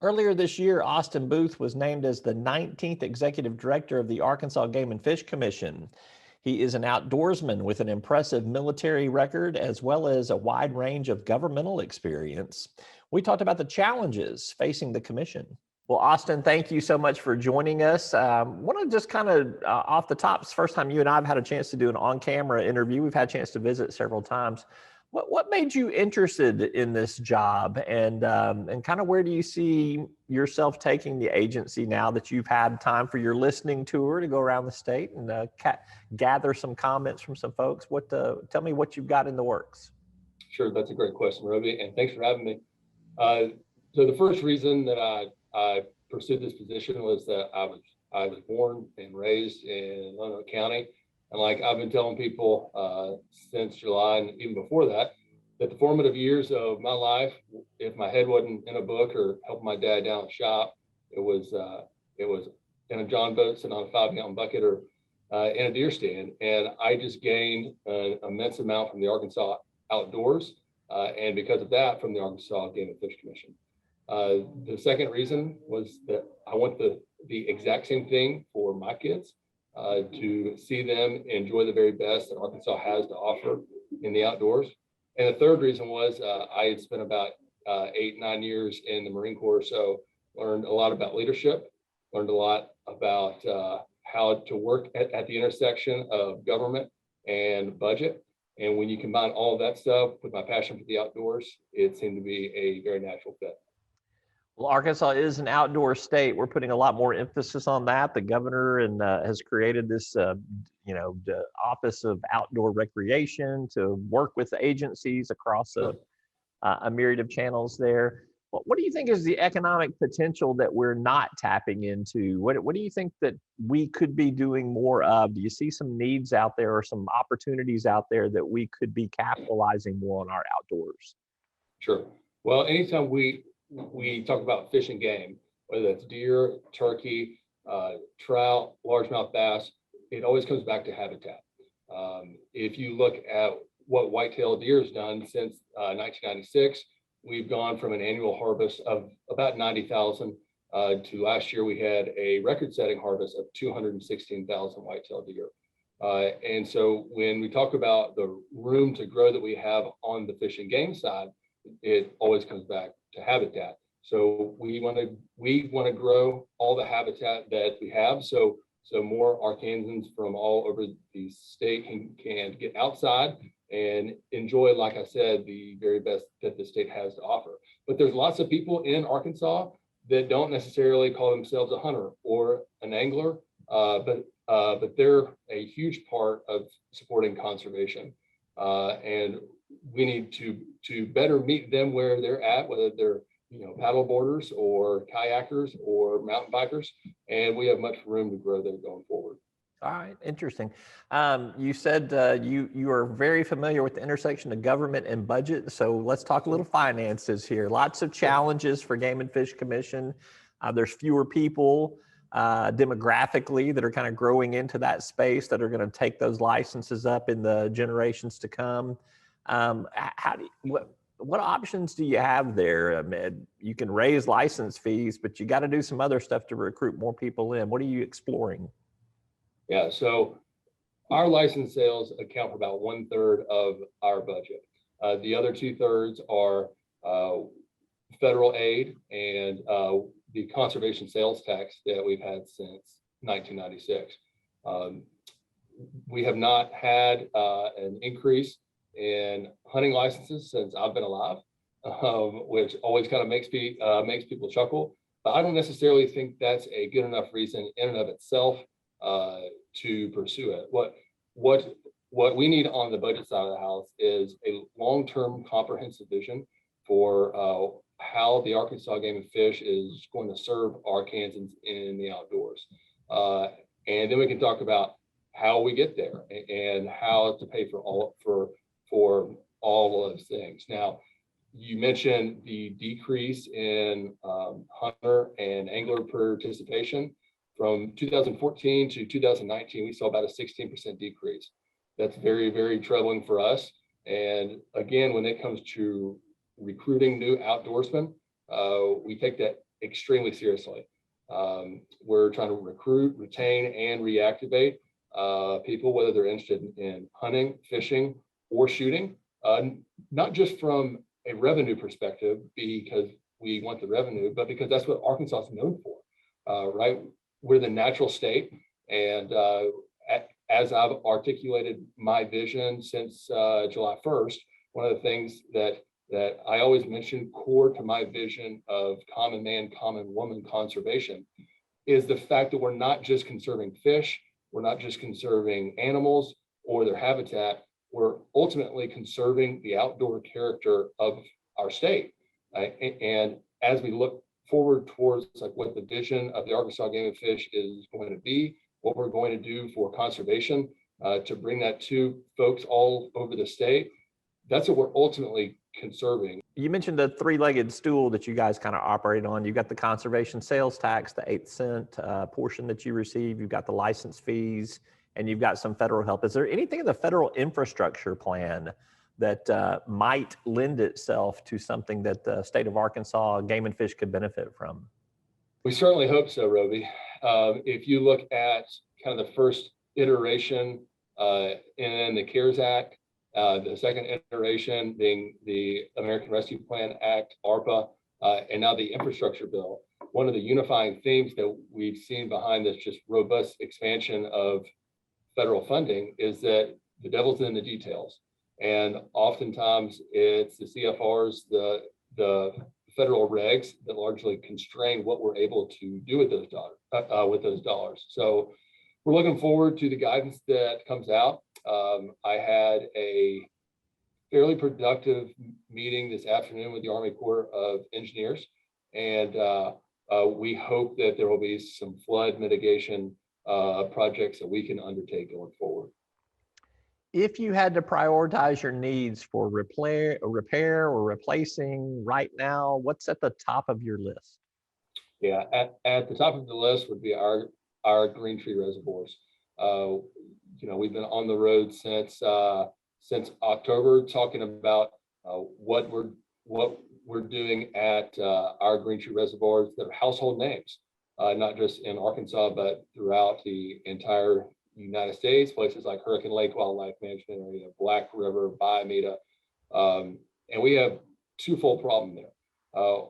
Earlier this year, Austin Booth was named as the 19th Executive Director of the Arkansas Game and Fish Commission. He is an outdoorsman with an impressive military record as well as a wide range of governmental experience. We talked about the challenges facing the commission. Well, Austin, thank you so much for joining us. Want to just kind of off the top, it's the first time you and I have had a chance to do an on-camera interview. We've had a chance to visit several times. What made you interested in this job, and kind of where do you see yourself taking the agency now that you've had time for your listening tour to go around the state and gather some comments from some folks? Tell me what you've got in the works. Sure, that's a great question, Roby, and thanks for having me. So the first reason that I pursued this position was that I was born and raised in Lonoke County. And like I've been telling people since July and even before that the formative years of my life, if my head wasn't in a book or helping my dad down at shop, it was in a John boat sitting on a 5-gallon bucket or in a deer stand. And I just gained an immense amount from the Arkansas outdoors. And because of that, from the Arkansas Game and Fish Commission. The second reason was that I want the exact same thing for my kids, to see them enjoy the very best that Arkansas has to offer in the outdoors. And the third reason was I had spent about 8-9 years in the Marine Corps, so learned a lot about leadership, learned a lot about how to work at the intersection of government and budget. And when you combine all of that stuff with my passion for the outdoors, it seemed to be a very natural fit. Well, Arkansas is an outdoor state. We're putting a lot more emphasis on that. The governor has created this, the Office of Outdoor Recreation to work with the agencies across a myriad of channels there. What do you think is the economic potential that we're not tapping into? What do you think that we could be doing more of? Do you see some needs out there or some opportunities out there that we could be capitalizing more on our outdoors? Sure. Well, anytime we talk about fish and game, whether that's deer, turkey, trout, largemouth bass, it always comes back to habitat. If you look at what whitetail deer has done since 1996, we've gone from an annual harvest of about 90,000 to last year we had a record-setting harvest of 216,000 whitetail deer. And so when we talk about the room to grow that we have on the fish and game side, it always comes back to habitat. So we want to grow all the habitat that we have, so more Arkansans from all over the state can get outside and enjoy, like I said, the very best that the state has to offer. But there's lots of people in Arkansas that don't necessarily call themselves a hunter or an angler, but they're a huge part of supporting conservation, and we need to better meet them where they're at, whether they're paddle boarders or kayakers or mountain bikers, and we have much room to grow there going forward. All right, interesting. You said you are very familiar with the intersection of government and budget, so let's talk a little finances here. Lots of challenges for Game and Fish Commission. There's fewer people demographically that are kind of growing into that space that are going to take those licenses up in the generations to come. What options do you have there? You can raise license fees, but you got to do some other stuff to recruit more people in. What are you exploring? Yeah, so our license sales account for about 1/3 of our budget. The other 2/3 are federal aid and the conservation sales tax that we've had since 1996. We have not had an increase in hunting licenses since I've been alive, which always kind of makes people chuckle. But I don't necessarily think that's a good enough reason in and of itself to pursue it. What we need on the budget side of the house is a long-term comprehensive vision for how the Arkansas Game and Fish is going to serve Arkansans in the outdoors. And then we can talk about how we get there and how to pay for all of those things. Now, you mentioned the decrease in hunter and angler participation. From 2014 to 2019, we saw about a 16% decrease. That's very, very troubling for us. And again, when it comes to recruiting new outdoorsmen, we take that extremely seriously. We're trying to recruit, retain, and reactivate people, whether they're interested in hunting, fishing, or shooting, not just from a revenue perspective, because we want the revenue, but because that's what Arkansas is known for, right? We're the natural state, and as I've articulated my vision since July 1st, one of the things that I always mention core to my vision of common man, common woman conservation is the fact that we're not just conserving fish, we're not just conserving animals or their habitat, we're ultimately conserving the outdoor character of our state. And as we look forward towards like what the vision of the Arkansas Game and Fish is going to be, what we're going to do for conservation, to bring that to folks all over the state, that's what we're ultimately conserving. You mentioned the three-legged stool that you guys kind of operate on. You've got the conservation sales tax, the 8-cent portion that you receive. You've got the license fees, and you've got some federal help. Is there anything in the federal infrastructure plan that might lend itself to something that the state of Arkansas Game and Fish could benefit from? We certainly hope so, Roby. If you look at kind of the first iteration in the CARES Act, the second iteration being the American Rescue Plan Act, ARPA, and now the infrastructure bill, one of the unifying themes that we've seen behind this just robust expansion of federal funding is that the devil's in the details. And oftentimes it's the CFRs, the federal regs that largely constrain what we're able to do with those dollars. So we're looking forward to the guidance that comes out. I had a fairly productive meeting this afternoon with the Army Corps of Engineers, and we hope that there will be some flood mitigation projects that we can undertake going forward. If you had to prioritize your needs for repair or replacing right now, what's at the top of your list? Yeah, at the top of the list would be our Green Tree reservoirs. We've been on the road since October talking about what we're doing at our Green Tree reservoirs that are household names, not just in Arkansas, but throughout the entire United States, places like Hurricane Lake Wildlife Management Area, Black River, Biomeda. And we have twofold problem there.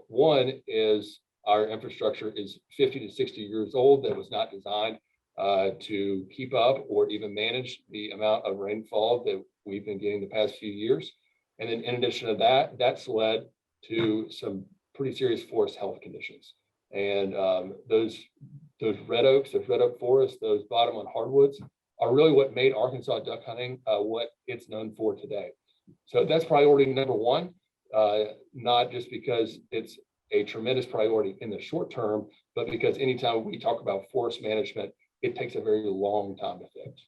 One is our infrastructure is 50 to 60 years old that was not designed to keep up or even manage the amount of rainfall that we've been getting the past few years. And then in addition to that, that's led to some pretty serious forest health conditions. And those red oaks, those red oak forests, those bottom on hardwoods are really what made Arkansas duck hunting what it's known for today. So that's priority number one, not just because it's a tremendous priority in the short term, but because anytime we talk about forest management, it takes a very long time to fix.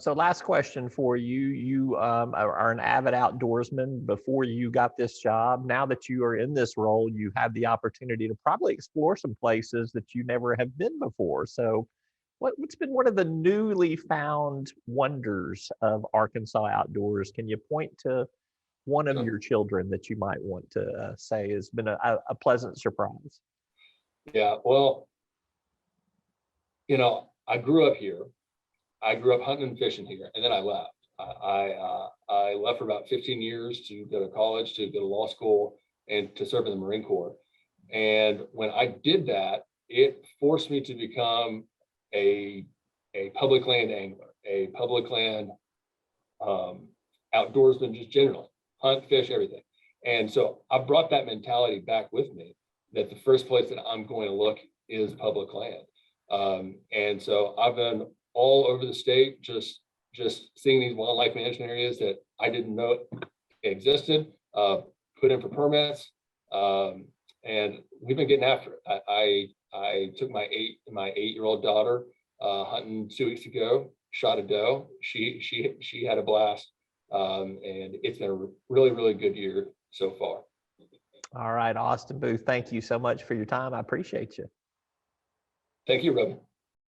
So last question for you. You are an avid outdoorsman before you got this job. Now that you are in this role, you have the opportunity to probably explore some places that you never have been before. So what's been one of the newly found wonders of Arkansas outdoors? Can you point to one of your children that you might want to say has been a pleasant surprise? Yeah, well, I grew up here. I grew up hunting and fishing here, and then I left. I left for about 15 years to go to college, to go to law school, and to serve in the Marine Corps. And when I did that, it forced me to become a public land angler, a public land outdoorsman, just generally, hunt, fish, everything. And so I brought that mentality back with me, that the first place that I'm going to look is public land. And so I've been all over the state, just seeing these wildlife management areas that I didn't know existed, put in for permits, and we've been getting after it. I took my 8-year-old daughter hunting 2 weeks ago, shot a doe. She had a blast, and it's been a really, really good year so far. All right, Austin Booth, thank you so much for your time. I appreciate you. Thank you, Robin.